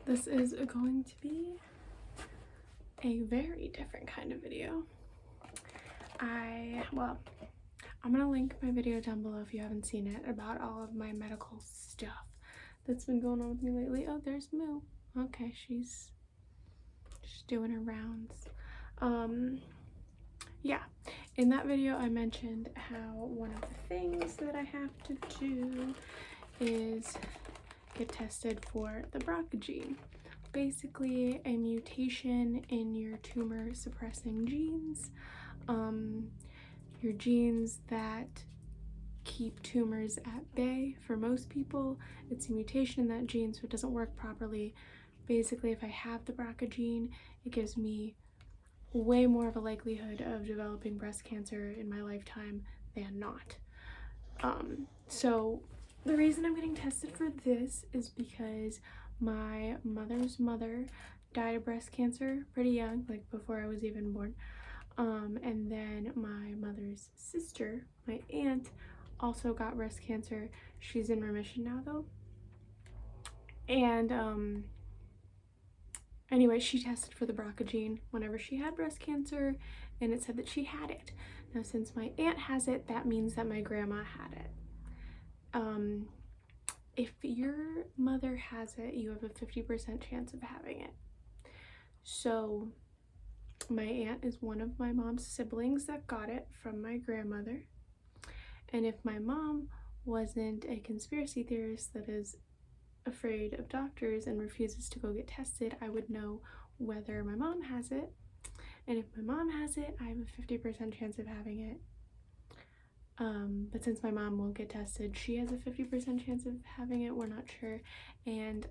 This is going to be a very different kind of video. I'm gonna link my video down below if you haven't seen it, about all of my medical stuff that's been going on with me lately. Oh, there's Moo. Okay, she's doing her rounds. Yeah, in that video I mentioned how one of the things that I have to do is get tested for the Brca gene. Basically a mutation in your tumor suppressing genes, your genes that keep tumors at bay. For most people, it's a mutation in that gene, so it doesn't work properly. Basically, if I have the Brca gene, it gives me way more of a likelihood of developing breast cancer in my lifetime than not. So the reason I'm getting tested for this is because my mother's mother died of breast cancer pretty young, like before I was even born. And then my mother's sister, my aunt, also got breast cancer. She's in remission now though. And anyway, she tested for the Brca gene whenever she had breast cancer, and it said that she had it. Now, since my aunt has it, that means that my grandma had it. If your mother has it, you have a 50% chance of having it. So my aunt is one of my mom's siblings that got it from my grandmother. And if my mom wasn't a conspiracy theorist that is afraid of doctors and refuses to go get tested, I would know whether my mom has it. And if my mom has it, I have a 50% chance of having it. But since my mom won't get tested, she has a 50% chance of having it. We're not sure. And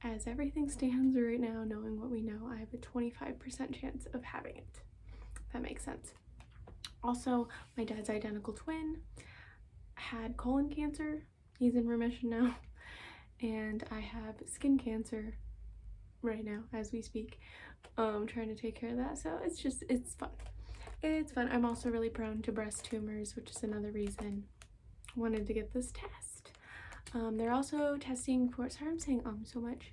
as everything stands right now, knowing what we know, I have a 25% chance of having it. If that makes sense. Also, my dad's identical twin had colon cancer. He's in remission now. And I have skin cancer right now as we speak. Trying to take care of that. So it's fun. It's fun. I'm also really prone to breast tumors, which is another reason I wanted to get this test. They're also testing for, sorry I'm saying so much.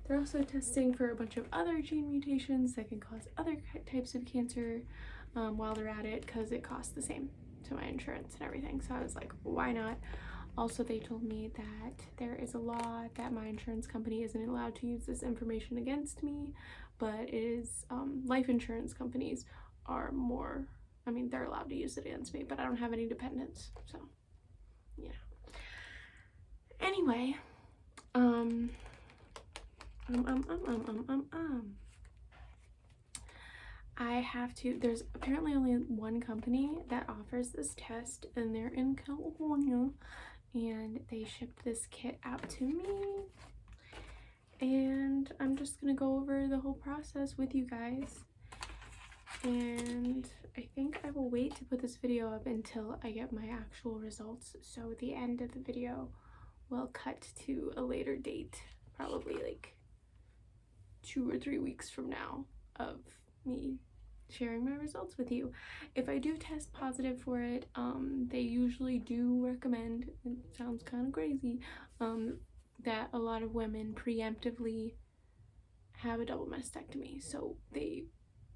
They're also testing for a bunch of other gene mutations that can cause other types of cancer while they're at it, because it costs the same to my insurance and everything. So I was like, why not? Also, they told me that there is a law that my insurance company isn't allowed to use this information against me, but it is, life insurance companies are more, I mean, they're allowed to use it against me, but I don't have any dependents, so, yeah. Anyway, I have to, there's apparently only one company that offers this test, and they're in California, and they shipped this kit out to me, and I'm just gonna go over the whole process with you guys. And I think I will wait to put this video up until I get my actual results, so the end of the video will cut to a later date, probably like 2 or 3 weeks from now, of me sharing my results with you. If I do test positive for it, they usually do recommend, it sounds kind of crazy, that a lot of women preemptively have a double mastectomy, so they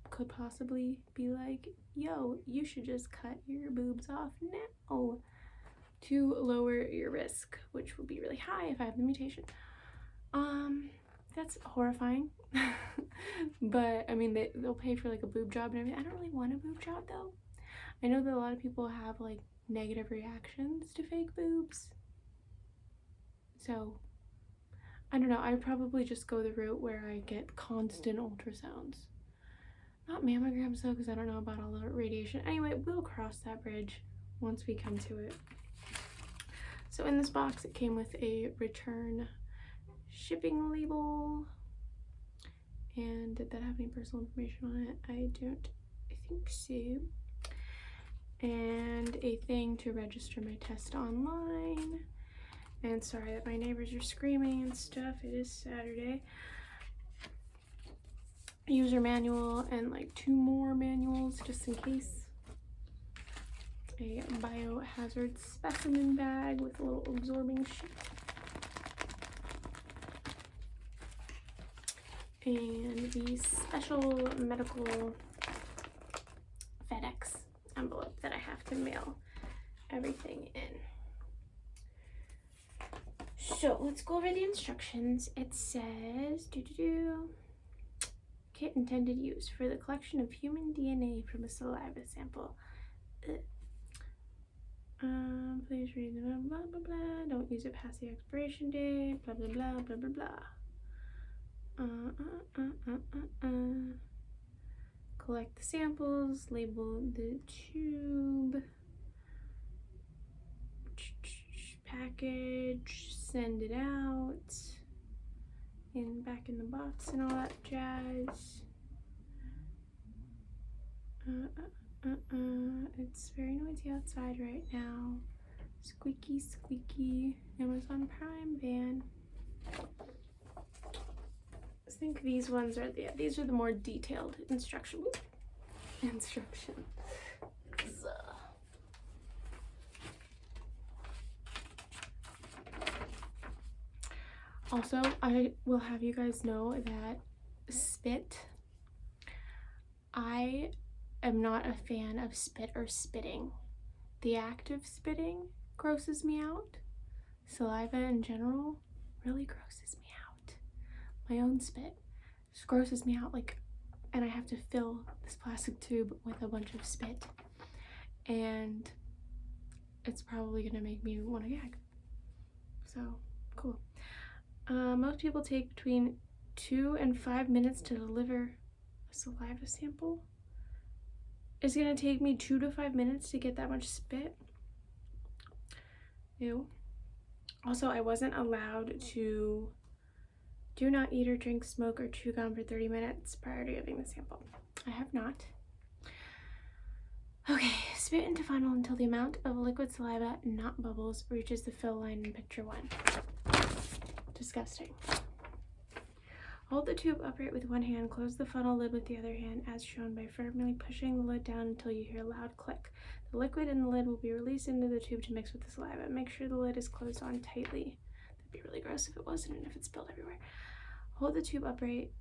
could possibly be like, yo, you should just cut your boobs off now to lower your risk, which would be really high if I have the mutation. That's horrifying. But I mean, they'll pay for like a boob job and everything. I don't really want a boob job though. I know that a lot of people have like negative reactions to fake boobs, so I don't know. I'd probably just go the route where I get constant ultrasounds. Not mammograms though, because I don't know about all the radiation. Anyway, we'll cross that bridge once we come to it. So in this box, it came with a return shipping label. And did that have any personal information on it? I think so. And a thing to register my test online. And sorry that my neighbors are screaming and stuff. It is Saturday. User manual and like 2 more manuals just in case. A biohazard specimen bag with a little absorbing sheet. and the special medical FedEx envelope that I have to mail everything in. So let's go over the instructions. It says, kit intended use for the collection of human DNA from a saliva sample. Please read the blah blah blah. Don't use it past the expiration date. Blah blah blah blah blah blah. Collect the samples. Label the tube. Package. Send it out. And back in the box and all that jazz. It's very noisy outside right now. Squeaky, squeaky. Amazon Prime van. I think these ones are these are the more detailed instructions. Also, I will have you guys know that spit, I am not a fan of spit or spitting. The act of spitting grosses me out. Saliva in general really grosses me out. My own spit just grosses me out, like, and I have to fill this plastic tube with a bunch of spit, and it's probably gonna make me want to gag. So cool. Most people take between 2 and 5 minutes to deliver a saliva sample. It's gonna take me 2 to 5 minutes to get that much spit. Ew. Also, I wasn't allowed to do not eat or drink, smoke, or chew gum for 30 minutes prior to giving the sample. I have not. Okay, spit into funnel until the amount of liquid saliva, not bubbles, reaches the fill line in picture 1. Disgusting. Hold the tube upright with one hand, close the funnel lid with the other hand as shown by firmly pushing the lid down until you hear a loud click. The liquid in the lid will be released into the tube to mix with the saliva. Make sure the lid is closed on tightly. That'd be really gross if it wasn't and if it spilled everywhere. Hold the tube upright,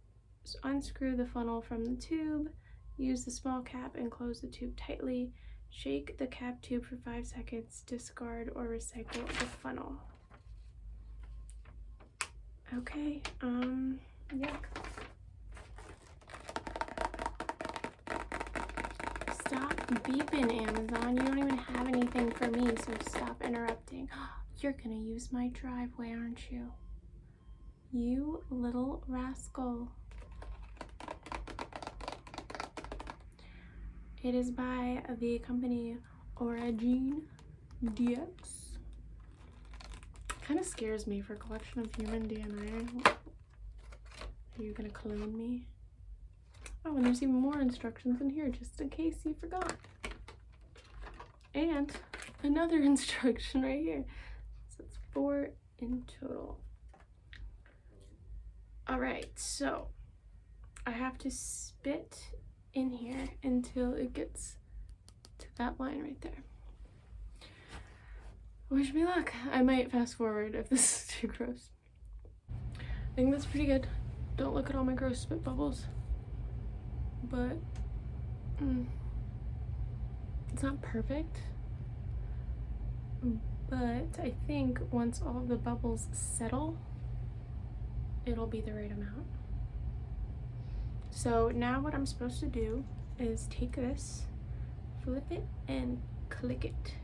unscrew the funnel from the tube, use the small cap and close the tube tightly. Shake the cap tube for 5 seconds, discard or recycle the funnel. Okay, yuck. Stop beeping, Amazon. You don't even have anything for me, so stop interrupting. You're gonna use my driveway, aren't you? You little rascal. It is by the company Origin DX. Kind of scares me for a collection of human DNA. Are you gonna clone me? Oh, and there's even more instructions in here just in case you forgot. And another instruction right here. So it's 4 in total. All right, so I have to spit in here until it gets to that line right there. Wish me luck. I might fast forward if this is too gross. I think that's pretty good. Don't look at all my gross spit bubbles. But it's not perfect. But I think once all of the bubbles settle, it'll be the right amount. So now what I'm supposed to do is take this, flip it, and click it.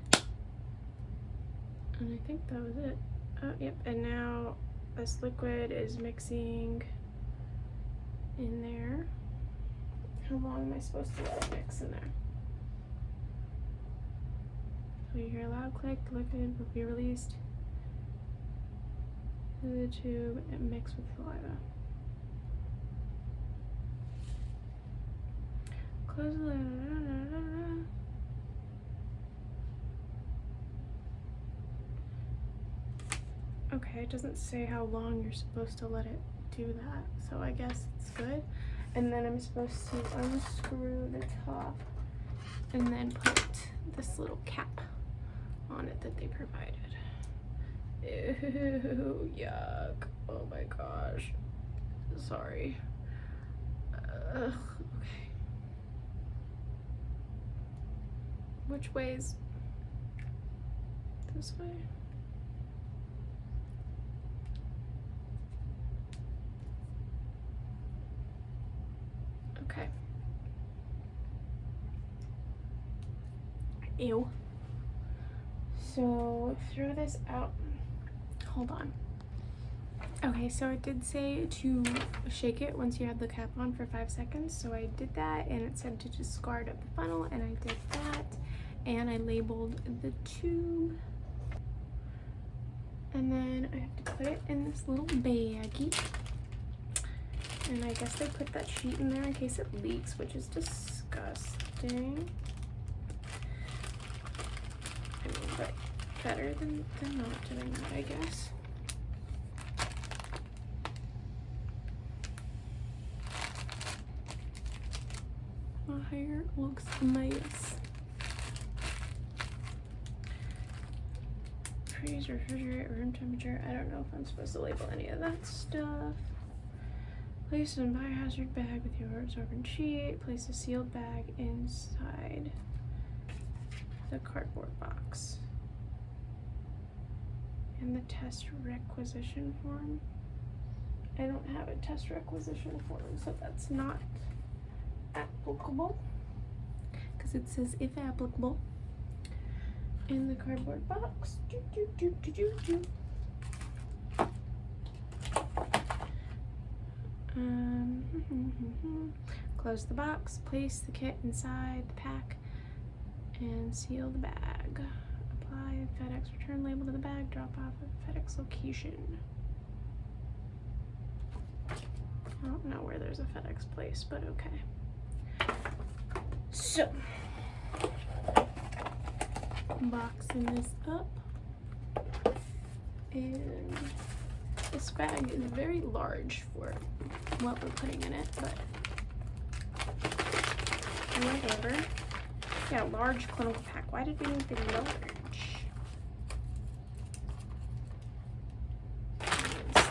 And I think that was it. Oh, yep. And now this liquid is mixing in there. How long am I supposed to let it mix in there? So you hear a loud click, the liquid will be released to the tube and mix with saliva. Close the lid. Okay, it doesn't say how long you're supposed to let it do that, so I guess it's good. And then I'm supposed to unscrew the top and then put this little cap on it that they provided. Ew, yuck. Oh my gosh. Sorry. Ugh, okay. Which way's this way? Okay. Ew. So throw this out. Hold on. Okay, so it did say to shake it once you had the cap on for 5 seconds. So I did that, and it said to discard up the funnel, and I did that. And I labeled the tube. And then I have to put it in this little baggie. And I guess they put that sheet in there in case it leaks, which is disgusting. I mean, but better than not doing that, I guess. My hair looks a mess. Freeze, refrigerate, room temperature. I don't know if I'm supposed to label any of that stuff. Place it in a biohazard bag with your absorbent sheet. Place a sealed bag inside the cardboard box. And the test requisition form. I don't have a test requisition form, so that's not applicable. Because it says if applicable in the cardboard box. Close the box, place the kit inside the pack, and seal the bag. Apply FedEx return label to the bag, drop off at FedEx location. I don't know where there's a FedEx place, but okay. So, boxing this up, and this bag is very large for what we're putting in it, but whatever. Yeah, large clinical pack. Why did we need the large?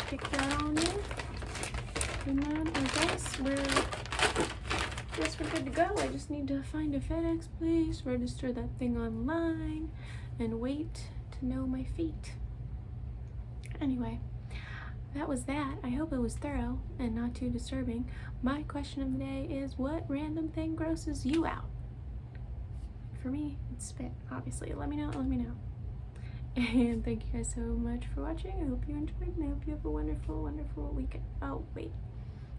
Stick that on there. And then I guess we're good to go. I just need to find a FedEx place, register that thing online, and wait to know my fate. Anyway, that was that. I hope it was thorough and not too disturbing. My question of the day is, what random thing grosses you out? For me, it's spit, obviously. Let me know. And thank you guys so much for watching. I hope you enjoyed, and I hope you have a wonderful, wonderful weekend. Oh, wait.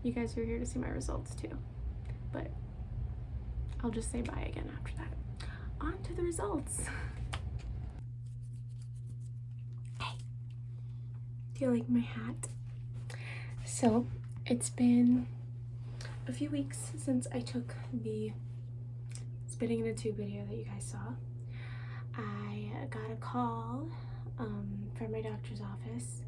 You guys are here to see my results too. But I'll just say bye again after that. On to the results. Hey, do you like my hat? So, it's been a few weeks since I took the spitting in a tube video that you guys saw. I got a call from my doctor's office.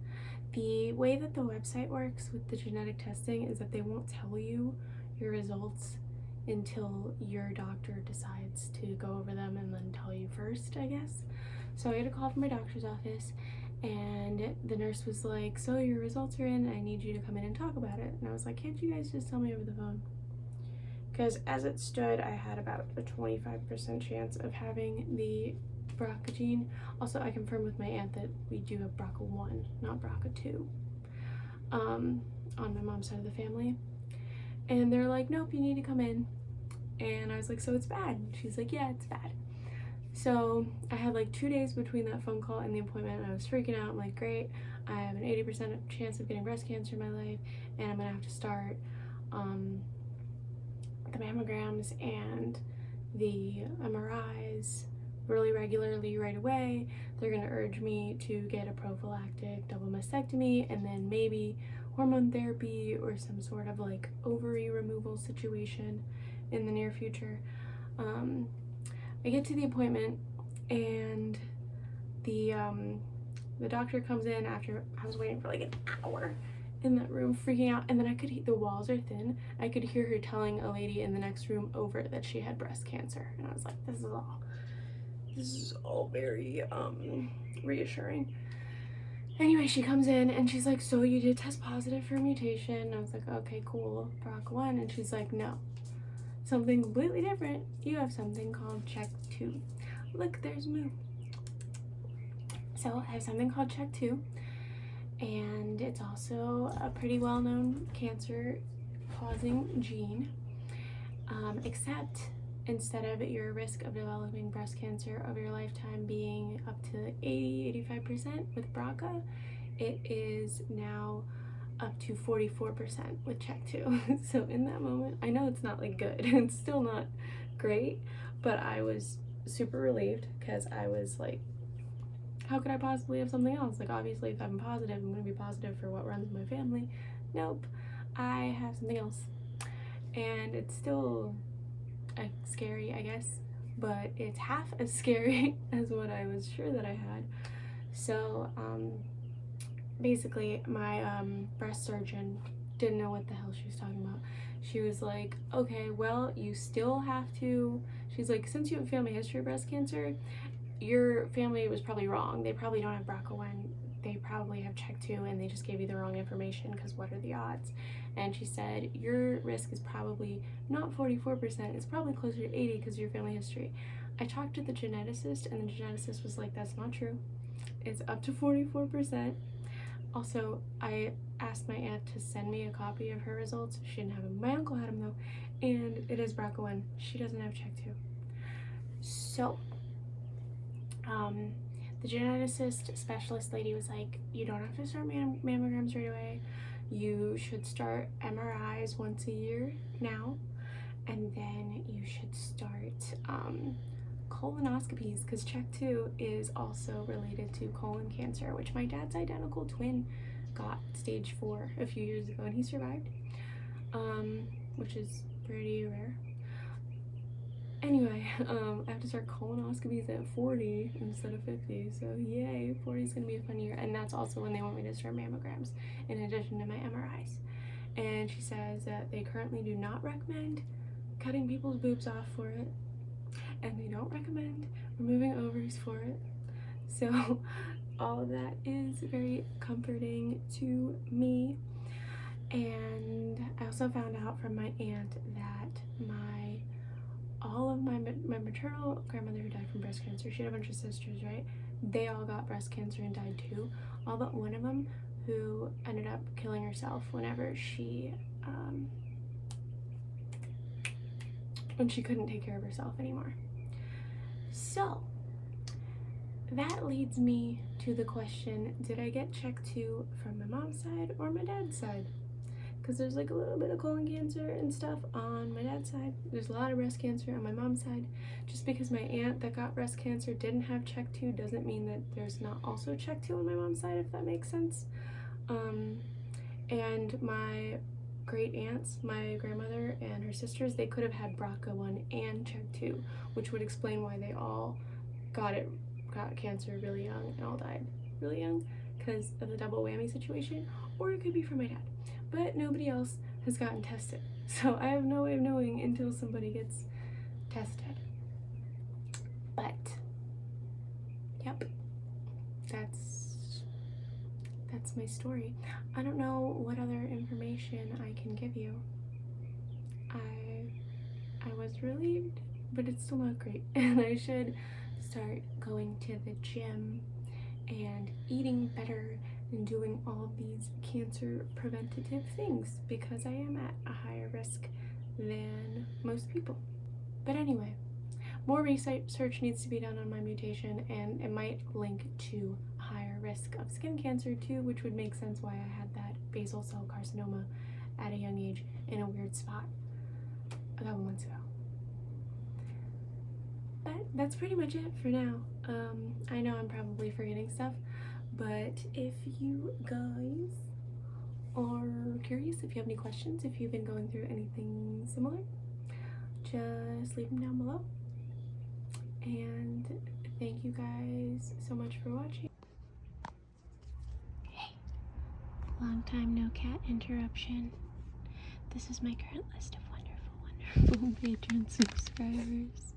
The way that the website works with the genetic testing is that they won't tell you your results until your doctor decides to go over them and then tell you first, I guess. So I got a call from my doctor's office, and the nurse was like, so your results are in, I need you to come in and talk about it. And I was like, can't you guys just tell me over the phone? Because as it stood, I had about a 25% chance of having the Brca gene. Also, I confirmed with my aunt that we do have Brca1, not Brca2, on my mom's side of the family. And they're like, nope, you need to come in. And I was like, so it's bad? She's like, yeah, it's bad. So I had like 2 days between that phone call and the appointment, and I was freaking out. I'm like, great, I have an 80% chance of getting breast cancer in my life, and I'm gonna have to start the mammograms and the MRIs really regularly right away. They're gonna urge me to get a prophylactic double mastectomy, and then maybe hormone therapy or some sort of like ovary removal situation in the near future. I get to the appointment, and the doctor comes in after I was waiting for like an hour in that room, freaking out, and then I could the walls are thin. I could hear her telling a lady in the next room over that she had breast cancer, and I was like, this is all very reassuring. Anyway, she comes in and she's like, so you did test positive for a mutation. I was like, okay, cool, Brca1. And she's like, no, something completely different. You have something called CHEK2. Look, there's Moo. So I have something called CHEK2, and it's also a pretty well-known cancer-causing gene, except instead of your risk of developing breast cancer over your lifetime being up to 80-85% with Brca, it is now up to 44% with CHEK2. So in that moment, I know it's not like good, it's still not great, but I was super relieved because I was like, how could I possibly have something else? Like, obviously if I'm positive, I'm gonna be positive for what runs my family. Nope, I have something else. And it's still scary, I guess, but it's half as scary as what I was sure that I had. So basically my breast surgeon didn't know what the hell she was talking about. She was like, okay, well, you still have to, she's like, since you have a family history of breast cancer, your family was probably wrong. They probably don't have Brca1. They probably have CHEK2, and they just gave you the wrong information because what are the odds? And she said, your risk is probably not 44%. It's probably closer to 80 because of your family history. I talked to the geneticist, and the geneticist was like, that's not true. It's up to 44%. Also, I asked my aunt to send me a copy of her results. She didn't have them. My uncle had them though, and it is Brca1. She doesn't have CHEK2. So the geneticist specialist lady was like, you don't have to start mammograms right away. You should start MRIs once a year now, and then you should start colonoscopies, because CHEK2 is also related to colon cancer, which my dad's identical twin got stage 4 a few years ago, and he survived, which is pretty rare. Anyway, I have to start colonoscopies at 40 instead of 50, so yay, 40 is going to be a fun year. And that's also when they want me to start mammograms, in addition to my MRIs. And she says that they currently do not recommend cutting people's boobs off for it, and they don't recommend removing ovaries for it. So all of that is very comforting to me. And I also found out from my aunt that all of my maternal grandmother who died from breast cancer, she had a bunch of sisters, right? They all got breast cancer and died too. All but one of them, who ended up killing herself whenever when she couldn't take care of herself anymore. So that leads me to the question, did I get CHEK2 from my mom's side or my dad's side? Because there's like a little bit of colon cancer and stuff on my dad's side. There's a lot of breast cancer on my mom's side. Just because my aunt that got breast cancer didn't have CHEK2 doesn't mean that there's not also CHEK2 on my mom's side, if that makes sense. And my great aunts, my grandmother and her sisters, they could have had Brca1 and CHEK2, which would explain why they all got cancer really young and all died really young because of the double whammy situation. Or it could be from my dad. But nobody else has gotten tested, so I have no way of knowing until somebody gets tested. But yep, that's my story. I don't know what other information I can give you. I was relieved, but it's still not great, and I should start going to the gym and eating better and doing all these cancer preventative things, because I am at a higher risk than most people. But anyway, more research needs to be done on my mutation, and it might link to a higher risk of skin cancer too, which would make sense why I had that basal cell carcinoma at a young age in a weird spot a couple months ago. But that's pretty much it for now. I know I'm probably forgetting stuff, but if you guys are curious, if you have any questions, if you've been going through anything similar, just leave them down below. And thank you guys so much for watching. Hey, long time no cat interruption. This is my current list of wonderful, wonderful Patreon subscribers.